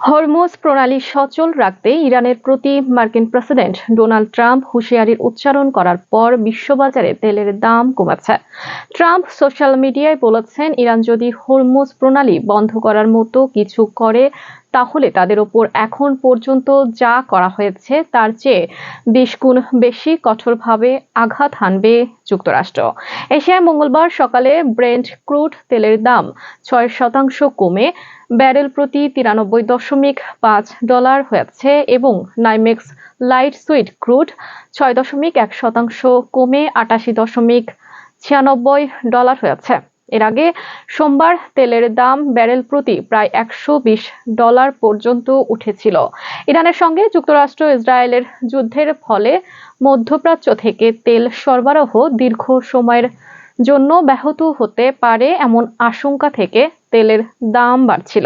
Hormuz প্রণালী সচল রাখতে ইরানের প্রতি মার্কিন প্রেসিডেন্ট ডোনাল্ড ট্রাম্প হুঁশিয়ারির উচ্চারণ করার পর বিশ্ববাজারে তেলের দাম কমেছে। ট্রাম্প সোশ্যাল মিডিয়ায় বলেছেন, ইরান যদি হরমুজ প্রণালী বন্ধ করার মতো কিছু করে তাহলে তাদের ওপর এখন পর্যন্ত যা করা হয়েছে তার চেয়ে 20 গুণ বেশি কঠোরভাবে আঘাত হানবে যুক্তরাষ্ট্র। এশিয়ায় মঙ্গলবার সকালে ব্রেন্ট ক্রুড তেলের দাম 6% কমে ব্যারেল প্রতি $93.5 হয়েছে এবং নাইমেক্স লাইট সুইট ক্রুড 6.1% কমে $88.96 হয়েছে। এর আগে সোমবার তেলের দাম ব্যারেল প্রতি প্রায় $120 পর্যন্ত উঠেছিল। ইরানের সঙ্গে যুক্তরাষ্ট্র ইসরায়েলের যুদ্ধের ফলে মধ্যপ্রাচ্য থেকে তেল সরবরাহ দীর্ঘ সময়ের জন্য ব্যাহত হতে পারে এমন আশঙ্কা থেকে তেলের দাম বাড়ছিল।